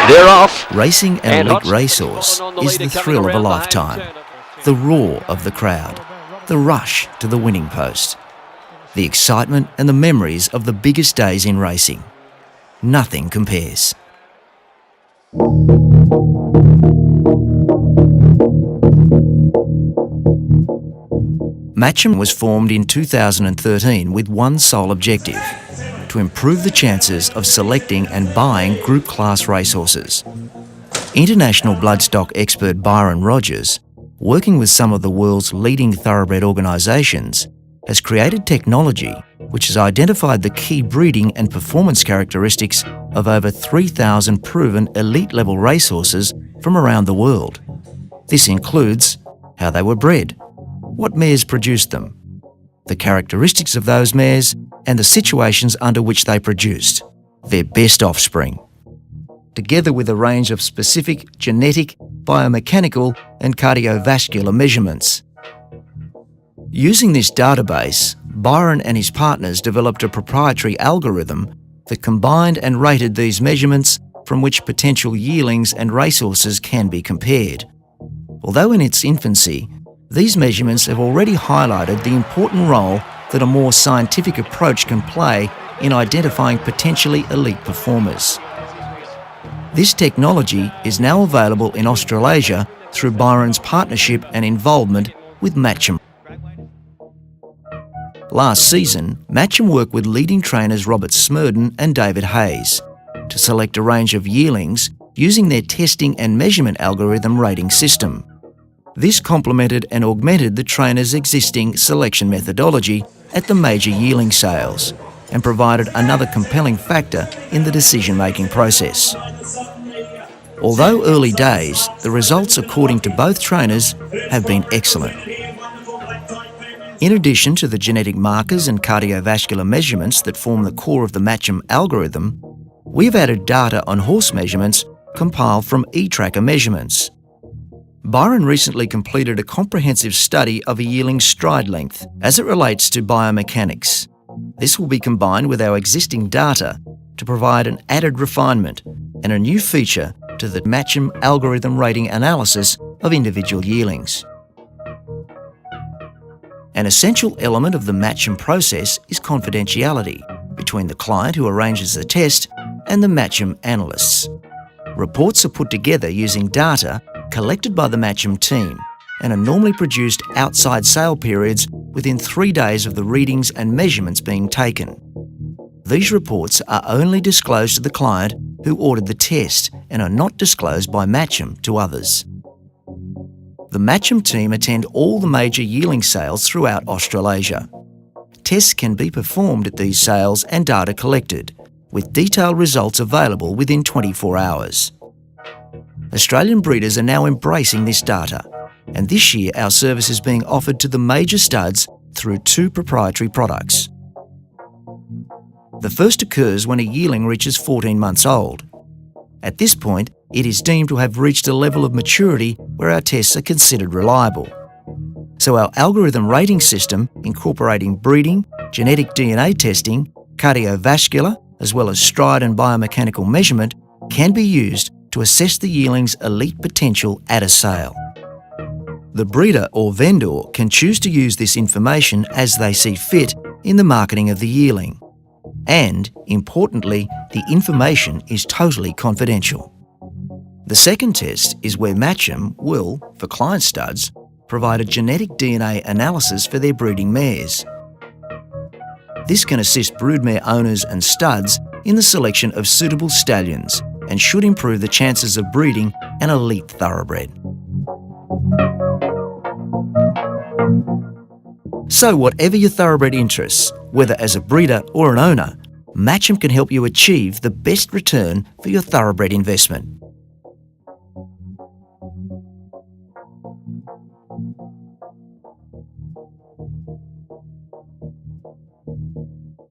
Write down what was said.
They're off. Racing an And elite Hodgson racehorse on the is leader the coming thrill of a around the lifetime. home turn. The roar of the crowd, the rush to the winning post, the excitement and the memories of the biggest days in racing. Nothing compares. Matchem was formed in 2013 with one sole objective: to improve the chances of selecting and buying group class racehorses. International bloodstock expert Byron Rogers, working with some of the world's leading thoroughbred organisations, has created technology which has identified the key breeding and performance characteristics of over 3,000 proven elite-level racehorses from around the world. This includes how they were bred, what mares produced them, the characteristics of those mares and the situations under which they produced their best offspring, together with a range of specific genetic, biomechanical and cardiovascular measurements. Using this database, Byron and his partners developed a proprietary algorithm that combined and rated these measurements from which potential yearlings and racehorses can be compared. Although in its infancy, these measurements have already highlighted the important role that a more scientific approach can play in identifying potentially elite performers. This technology is now available in Australasia through Byron's partnership and involvement with Matchem. Last season, Matchem worked with leading trainers Robert Smurden and David Hayes to select a range of yearlings using their testing and measurement algorithm rating system. This complemented and augmented the trainers' existing selection methodology at the major yearling sales and provided another compelling factor in the decision-making process. Although early days, the results according to both trainers have been excellent. In addition to the genetic markers and cardiovascular measurements that form the core of the Matchem algorithm, we've added data on horse measurements compiled from e-tracker measurements. Byron recently completed a comprehensive study of a yearling's stride length as it relates to biomechanics. This will be combined with our existing data to provide an added refinement and a new feature to the Matchem algorithm rating analysis of individual yearlings. An essential element of the Matchem process is confidentiality between the client who arranges the test and the Matchem analysts. Reports are put together using data collected by the Matchem team and are normally produced outside sale periods within 3 days of the readings and measurements being taken. These reports are only disclosed to the client who ordered the test and are not disclosed by Matchem to others. The Matchem team attend all the major yearling sales throughout Australasia. Tests can be performed at these sales and data collected, with detailed results available within 24 hours. Australian breeders are now embracing this data, and this year our service is being offered to the major studs through 2 proprietary products. The first occurs when a yearling reaches 14 months old. At this point, it is deemed to have reached a level of maturity where our tests are considered reliable. So our algorithm rating system, incorporating breeding, genetic DNA testing, cardiovascular, as well as stride and biomechanical measurement, can be used to assess the yearling's elite potential at a sale. The breeder or vendor can choose to use this information as they see fit in the marketing of the yearling. And, importantly, the information is totally confidential. The second test is where Matchem will, for client studs, provide a genetic DNA analysis for their breeding mares. This can assist broodmare owners and studs in the selection of suitable stallions and should improve the chances of breeding an elite thoroughbred. So whatever your thoroughbred interests, whether as a breeder or an owner, Matchem can help you achieve the best return for your thoroughbred investment.